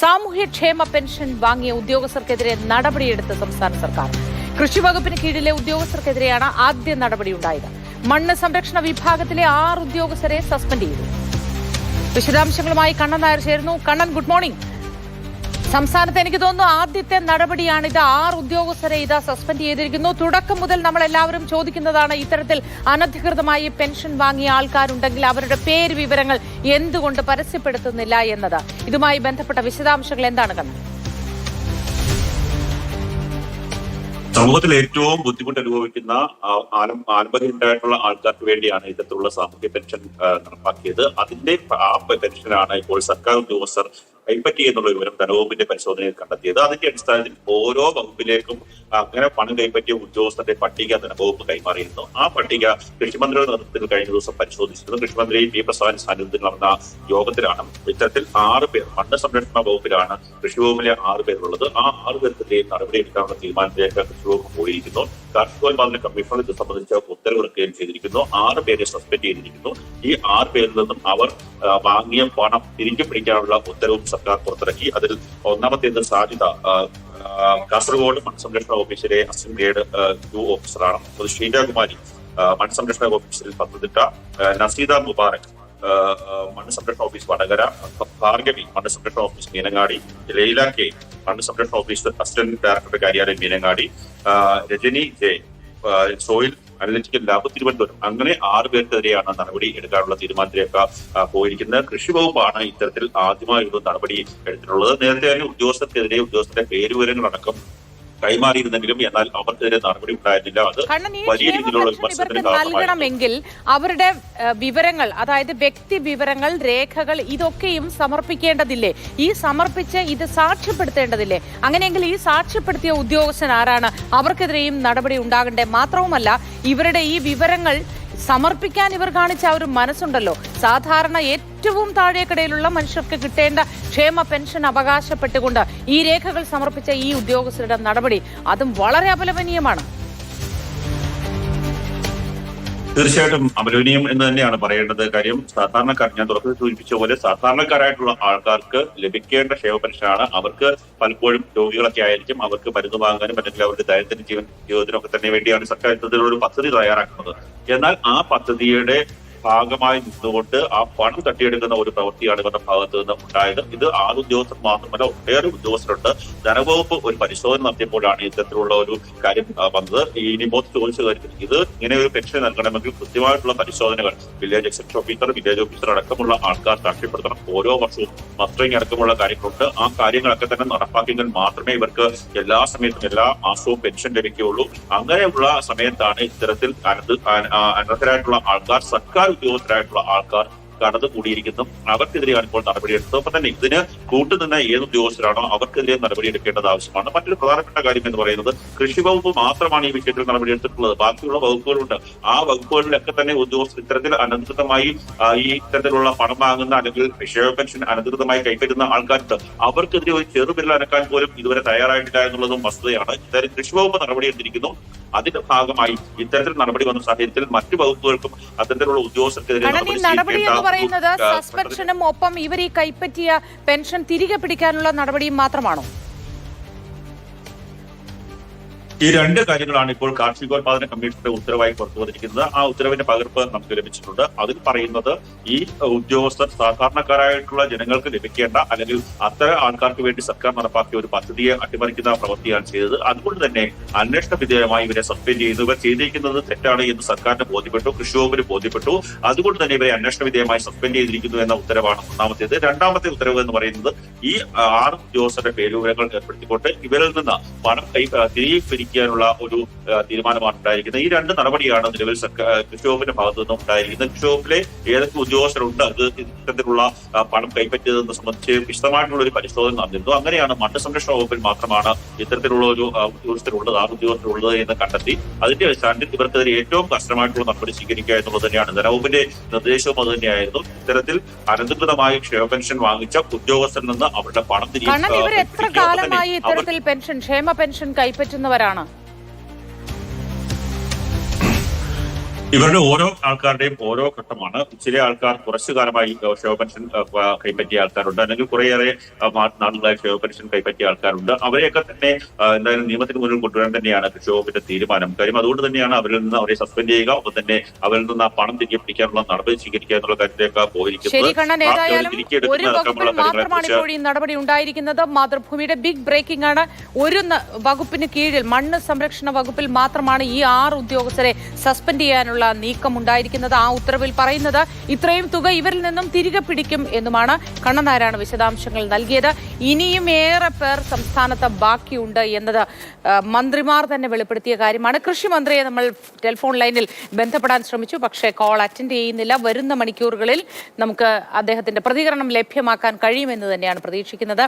സാമൂഹ്യക്ഷേമ പെൻഷൻ വാങ്ങിയ ഉദ്യോഗസ്ഥർക്കെതിരെ നടപടിയെടുത്ത സംസ്ഥാന സർക്കാർ. കൃഷി വകുപ്പിന് കീഴിലെ ഉദ്യോഗസ്ഥർക്കെതിരെയാണ് ആദ്യ നടപടിയുണ്ടായത്. മണ്ണ് സംരക്ഷണ വിഭാഗത്തിലെ 6 ഉദ്യോഗസ്ഥരെ സസ്പെൻഡ് ചെയ്തു. വിശദാംശങ്ങളുമായി കണ്ണൻ നായർ ചേരുന്നു. Kannan, good morning. സംസ്ഥാനത്ത് എനിക്ക് തോന്നുന്നു ആദ്യത്തെ നടപടിയാണിത്. 6 ഉദ്യോഗസ്ഥരെ സസ്പെൻഡ് ചെയ്തിരിക്കുന്നു. തുടക്കം മുതൽ നമ്മൾ എല്ലാവരും ചോദിക്കുന്നതാണ്, ഇത്തരത്തിൽ അനധികൃതമായി പെൻഷൻ വാങ്ങിയ ആൾക്കാരുണ്ടെങ്കിൽ അവരുടെ പേര് വിവരങ്ങൾ എന്തുകൊണ്ട് പരസ്യപ്പെടുത്തുന്നില്ല എന്നത്. ഇതുമായി ബന്ധപ്പെട്ട വിശദാംശങ്ങൾ എന്താണ് കണ്ണൻ? സമൂഹത്തിൽ ഏറ്റവും ബുദ്ധിമുട്ട് അനുഭവിക്കുന്ന ആലംബരമുണ്ടായിട്ടുള്ള ആൾക്കാർക്ക് വേണ്ടിയാണ് ഇത്തരത്തിലുള്ള സാമൂഹ്യ പെൻഷൻ നടപ്പാക്കിയത്. അതിന്റെ ആ പെൻഷനാണ് ഇപ്പോൾ സർക്കാർ ഉദ്യോഗസ്ഥർ കൈപ്പറ്റി എന്നുള്ള വിവരം ധനവകുപ്പിന്റെ പരിശോധനയിൽ കണ്ടെത്തിയത്. അതിന്റെ അടിസ്ഥാനത്തിൽ ഓരോ വകുപ്പിലേക്കും അങ്ങനെ പണം കൈപ്പറ്റിയ ഉദ്യോഗസ്ഥരുടെ പട്ടിക ധനവകുപ്പ് കൈമാറിയിരുന്നു. ആ പട്ടിക കൃഷിമന്ത്രിയുടെ നേതൃത്വത്തിൽ കഴിഞ്ഞ ദിവസം പരിശോധിച്ചിരുന്നു. കൃഷിമന്ത്രി പി പ്രസാദിന്റെ സാന്നിധ്യത്തിൽ നടന്ന യോഗത്തിലാണ് ഇത്തരത്തിൽ 6 പേർ മണ്ണ് സംരക്ഷണ വകുപ്പിലാണ് കൃഷി വകുപ്പിലെ 6 പേരുള്ളത്. ആ 6 പേർക്കെതിരെ നടപടിയെടുക്കാനുള്ള തീരുമാനത്തിലേക്ക് കൃഷി വകുപ്പ് പോയിരിക്കുന്നു. കാർഷികോൽപാദന കമ്മീഷണർ ഇത് സംബന്ധിച്ച ഉത്തരവിറക്കുകയും ചെയ്തിരിക്കുന്നു. 6 പേരെ സസ്പെൻഡ് ചെയ്തിരിക്കുന്നു. ഈ 6 പേരിൽ നിന്നും അവർ വാങ്ങിയ പണം തിരികെ പിടിക്കാനുള്ള ഉത്തരവും സർക്കാർ പുറത്തിറക്കി. അതിൽ ഒന്നാമത്തേത് സാജിത, കാസർഗോഡ് മണ്ണ് സംരക്ഷണ ഓഫീസിലെ അസിസ്റ്റന്റ് ഗ്രേഡ് 2 ഓഫീസറാണ്. അത് ഷീജകുമാരി മണ്ണ് സംരക്ഷണ ഓഫീസിൽ പത്തനംതിട്ട, നസീദ മുബാറക് മണ്ണ് സംരക്ഷണ ഓഫീസ് വടകര, ഭാർഗവി മണ്ണ് സംരക്ഷണ ഓഫീസ് മീനങ്ങാടി, ലൈല കെ മണ്ണ് സംരക്ഷണ ഓഫീസ് അസിസ്റ്റന്റ് ഡയറക്ടറുടെ കാര്യാലയം Meenangadi, Rajani J soil analytical lab Thiruvananthapuram. അങ്ങനെ 6 പേർക്കെതിരെയാണ് നടപടി എടുക്കാനുള്ള തീരുമാനത്തിലേക്ക് പോയിരിക്കുന്നത്. കൃഷി വകുപ്പാണ് ഇത്തരത്തിൽ ആദ്യമായി ഒരു നടപടി എടുത്തിട്ടുള്ളത്. നേരത്തെ തന്നെ ഉദ്യോഗസ്ഥർക്കെതിരെ ഉദ്യോഗസ്ഥരുടെ പേരുവിവരങ്ങളടക്കം കൈമാറിയിരുന്നെങ്കിലും എന്നാൽ അവർക്കെതിരെ നടപടി ഉണ്ടായിരുന്നില്ല. അത് വലിയ രീതിയിലുള്ള വിമർശനത്തിന് നൽകണമെങ്കിൽ അവരുടെ വിവരങ്ങൾ, അതായത് വ്യക്തി വിവരങ്ങൾ, രേഖകൾ, ഇതൊക്കെയും സമർപ്പിക്കേണ്ടതില്ലേ? ഈ സമർപ്പിച്ച് ഇത് സാക്ഷ്യപ്പെടുത്തേണ്ടതില്ലേ? അങ്ങനെയെങ്കിൽ ഈ സാക്ഷ്യപ്പെടുത്തിയ ഉദ്യോഗസ്ഥൻ ആരാണ്? അവർക്കെതിരെയും നടപടി ഉണ്ടാകണ്ടേ? മാത്രവുമല്ല, ഇവരുടെ ഈ വിവരങ്ങൾ സമർപ്പിക്കാൻ ഇവർ കാണിച്ച ഒരു മനസ്സുണ്ടല്ലോ. സാധാരണ ഏറ്റവും താഴേക്കിടയിലുള്ള മനുഷ്യർക്ക് കിട്ടേണ്ട ക്ഷേമ പെൻഷൻ അവകാശപ്പെട്ടുകൊണ്ട് ഈ രേഖകൾ സമർപ്പിച്ച ഈ ഉദ്യോഗസ്ഥരുടെ നടപടി അതും വളരെ അപലപനീയമാണ്. തീർച്ചയായിട്ടും അപലപനീയം എന്ന് തന്നെയാണ് പറയേണ്ടത്. കാര്യം സാധാരണക്കാർ, ഞാൻ തുടക്കത്തിൽ സൂചിപ്പിച്ച പോലെ സാധാരണക്കാരായിട്ടുള്ള ആൾക്കാർക്ക് ലഭിക്കേണ്ട ക്ഷേമ പെൻഷനാണ്. അവർക്ക് പലപ്പോഴും രോഗികളൊക്കെ ആയിരിക്കും. അവർക്ക് മരുന്ന് വാങ്ങാനും അല്ലെങ്കിൽ അവരുടെ ദൈനംദിന ജീവിതത്തിനൊക്കെ തന്നെ വേണ്ടിയാണ് സർക്കാർ ഇത്തരത്തിലുള്ള പദ്ധതി തയ്യാറാക്കുന്നത്. എന്നാൽ ആ പദ്ധതിയുടെ ഭാഗമായി നിന്നുകൊണ്ട് ആ പണം തട്ടിയെടുക്കുന്ന ഒരു പ്രവൃത്തിയാണ് ഇവരുടെ ഭാഗത്ത് നിന്ന് ഉണ്ടായത്. ഇത് 6 ഉദ്യോഗസ്ഥർ മാത്രമല്ല, ഒട്ടേറെ ഉദ്യോഗസ്ഥരുണ്ട്. ധനവകുപ്പ് ഒരു പരിശോധന നടത്തിയപ്പോഴാണ് ഇത്തരത്തിലുള്ള ഒരു കാര്യം വന്നത്. ഇനി മോത്ത് ചോദിച്ച കാര്യത്തിൽ ഇത് ഇങ്ങനെ ഒരു പെൻഷൻ നൽകണമെങ്കിൽ കൃത്യമായിട്ടുള്ള പരിശോധനകൾ village executive officer, village officer അടക്കമുള്ള ആൾക്കാർ സാക്ഷ്യപ്പെടുത്തണം. ഓരോ വർഷവും മസ്റ്ററിംഗ് അടക്കമുള്ള കാര്യങ്ങളുണ്ട്. ആ കാര്യങ്ങളൊക്കെ തന്നെ നടപ്പാക്കിയെങ്കിൽ മാത്രമേ ഇവർക്ക് എല്ലാ സമയത്തും എല്ലാ മാസവും പെൻഷൻ ലഭിക്കുകയുള്ളൂ. അങ്ങനെയുള്ള സമയത്താണ് ഇത്തരത്തിൽ അനർഹരായിട്ടുള്ള ആൾക്കാർ, സർക്കാർ ഉദ്യോഗസ്ഥരായിട്ടുള്ള ആൾക്കാർ കടന്നു കൂടിയിരിക്കുന്നു. അവർക്കെതിരെയാണ് ഇപ്പോൾ നടപടിയെടുത്തത്. ഒപ്പം തന്നെ ഇതിന് കൂട്ടുനിന്ന ഏത് ഉദ്യോഗസ്ഥരാണോ അവർക്കെതിരെ നടപടിയെടുക്കേണ്ടത് ആവശ്യമാണ്. മറ്റൊരു പ്രധാനപ്പെട്ട കാര്യം എന്ന് പറയുന്നത്, കൃഷി വകുപ്പ് മാത്രമാണ് ഈ വിഷയത്തിൽ നടപടിയെടുത്തിട്ടുള്ളത്. ബാക്കിയുള്ള വകുപ്പുകളുണ്ട്. ആ വകുപ്പുകളിലൊക്കെ തന്നെ ഉദ്യോഗസ്ഥർ ഇത്തരത്തിൽ അനധികൃതമായി ഈ ഇത്തരത്തിലുള്ള പണം വാങ്ങുന്ന അല്ലെങ്കിൽ ക്ഷേമ പെൻഷൻ അനധികൃതമായി കൈപ്പറ്റുന്ന ആൾക്കാരുണ്ട്. അവർക്കെതിരെ ഒരു ചെറുവിരൽ അനക്കാൻ പോലും ഇതുവരെ തയ്യാറായിട്ടില്ല എന്നുള്ളതും വസ്തുതയാണ്. ഇത്തരം കൃഷി വകുപ്പ് നടപടിയെടുത്തിരിക്കുന്നു. അതിന്റെ ഭാഗമായി ഇത്തരത്തിൽ നടപടി വന്ന സാഹചര്യത്തിൽ മറ്റു വകുപ്പുകൾക്കും അത്തരത്തിലുള്ള ഉദ്യോഗസ്ഥർക്കെതിരെ പറയുന്നത് സസ്പെൻഷനും ഒപ്പം ഇവർ ഈ കൈപ്പറ്റിയ പെൻഷൻ തിരികെ പിടിക്കാനുള്ള നടപടിയും മാത്രമാണോ? ഈ 2 കാര്യങ്ങളാണ് ഇപ്പോൾ കാർഷികോൽപാദന കമ്മീഷന്റെ ഉത്തരവായി പുറത്തു വന്നിരിക്കുന്നത്. ആ ഉത്തരവിന്റെ പകർപ്പ് നമുക്ക് ലഭിച്ചിട്ടുണ്ട്. അതിൽ പറയുന്നത് ഈ ഉദ്യോഗസ്ഥർ സാധാരണക്കാരായിട്ടുള്ള ജനങ്ങൾക്ക് ലഭിക്കേണ്ട അല്ലെങ്കിൽ അത്തരം ആൾക്കാർക്ക് വേണ്ടി സർക്കാർ നടപ്പാക്കിയ ഒരു പദ്ധതിയെ അട്ടിമറിക്കുന്ന പ്രവൃത്തിയാണ് ചെയ്തത്. അതുകൊണ്ട് തന്നെ അന്വേഷണ വിധേയമായി ഇവരെ സസ്പെൻഡ് ചെയ്യുന്നു. ഇവർ ചെയ്തിരിക്കുന്നത് തെറ്റാണ് എന്ന് സർക്കാരിന് ബോധ്യപ്പെട്ടു, കൃഷി വകുപ്പിന് ബോധ്യപ്പെട്ടു. അതുകൊണ്ട് തന്നെ ഇവരെ അന്വേഷണ വിധേയമായി സസ്പെൻഡ് ചെയ്തിരിക്കുന്നു എന്ന ഉത്തരവാണ് ഒന്നാമത്തേത്. രണ്ടാമത്തെ ഉത്തരവ് എന്ന് പറയുന്നത് ഈ 6 ഉദ്യോഗസ്ഥരുടെ പേരുവിവരങ്ങൾ ഏർപ്പെടുത്തിക്കൊണ്ട് ഇവരിൽ നിന്ന് പണം തിരികെ ാനുള്ള ഒരു തീരുമാനമാണ് ഉണ്ടായിരിക്കുന്നത്. ഈ 2 നടപടിയാണ് നിലവിൽ കൃഷി വകുപ്പിന്റെ ഭാഗത്തു നിന്നും ഉണ്ടായിരിക്കുന്നത്. കൃഷി വകുപ്പിലെ ഏതൊക്കെ ഉദ്യോഗസ്ഥരുണ്ട് അത് ഇത്തരത്തിലുള്ള പണം കൈപ്പറ്റിയതെന്ന് സംബന്ധിച്ച് വിശദമായിട്ടുള്ള ഒരു പരിശോധന നടന്നിരുന്നു. അങ്ങനെയാണ് മണ്ണ് സംരക്ഷണ വകുപ്പിൽ മാത്രമാണ് ഇത്തരത്തിലുള്ള ഒരു ഉദ്യോഗസ്ഥരുള്ളത്, 6 ഉദ്യോഗസ്ഥരുള്ളത് എന്ന് കണ്ടെത്തി. അതിന്റെ അടിസ്ഥാനത്തിൽ ഇവർക്കെതിരെ ഏറ്റവും കർശനമായിട്ടുള്ള നടപടി സ്വീകരിക്കുക എന്നുള്ളത് തന്നെയാണ് ധനവകുപ്പിന്റെ നിർദ്ദേശവും അത് തന്നെയായിരുന്നു. ഇത്തരത്തിൽ അനധികൃതമായി ക്ഷേമ പെൻഷൻ വാങ്ങിച്ച ഉദ്യോഗസ്ഥരിൽ നിന്ന് അവരുടെ പണം തിരികെ എത്ര കാലമായി ഇത്തരത്തിൽ ക്ഷേമ പെൻഷൻ കൈപ്പറ്റുന്നവരാണ്? ഇവരുടെ ഓരോ ആൾക്കാരുടെയും ഓരോ ഘട്ടമാണ്. ചില ആൾക്കാർ കുറച്ചു കാലമായി ക്ഷേമ പെൻഷൻ കൈപ്പറ്റിയ ആൾക്കാരുണ്ട്, അല്ലെങ്കിൽ കുറേയേറെ നാളുകളായി ക്ഷേമ പെൻഷൻ കൈപ്പറ്റിയ ആൾക്കാരുണ്ട്. അവരെയൊക്കെ തന്നെ എന്തായാലും നിയമത്തിന് മുന്നിൽ കൊണ്ടുവരാൻ തന്നെയാണ് കൃഷി വകുപ്പിന്റെ തീരുമാനം. കാര്യം അതുകൊണ്ട് തന്നെയാണ് അവരിൽ നിന്ന് അവരെ സസ്പെൻഡ് ചെയ്യുക, ഒപ്പം തന്നെ അവരിൽ നിന്ന് ആ പണം തിരികെ പിടിക്കാനുള്ള നടപടി സ്വീകരിക്കുക എന്നുള്ള കാര്യത്തിലേക്ക് പോയിരിക്കുന്നത്. നടപടി ഉണ്ടായിരിക്കുന്നത് മാതൃഭൂമിയുടെ ബിഗ് ബ്രേക്കിംഗ് ആണ്. ഒരു വകുപ്പിന് കീഴിൽ മണ്ണ് സംരക്ഷണ വകുപ്പിൽ മാത്രമാണ് ഈ 6 ഉദ്യോഗസ്ഥരെ സസ്പെൻഡ് ചെയ്യാനുള്ള നീക്കം ഉണ്ടായിരിക്കുന്നത്. ആ ഉത്തരവിൽ പറയുന്നത് ഇത്രയും തുക ഇവരിൽ നിന്നും തിരികെ പിടിക്കും എന്നുമാണ്. കണ്ണനാരാണ് വിശദാംശങ്ങൾ നൽകിയത്. ഇനിയും ഏറെ പേർ സംസ്ഥാനത്ത് ബാക്കിയുണ്ട് എന്നത് മന്ത്രിമാർ തന്നെ വെളിപ്പെടുത്തിയ കാര്യമാണ്. കൃഷി മന്ത്രിയെ നമ്മൾ ടെലിഫോൺ ലൈനിൽ ബന്ധപ്പെടാൻ ശ്രമിച്ചു, പക്ഷേ കോൾ അറ്റൻഡ് ചെയ്യുന്നില്ല. വരുന്ന മണിക്കൂറുകളിൽ നമുക്ക് അദ്ദേഹത്തിന്റെ പ്രതികരണം ലഭ്യമാക്കാൻ കഴിയുമെന്ന് തന്നെയാണ് പ്രതീക്ഷിക്കുന്നത്.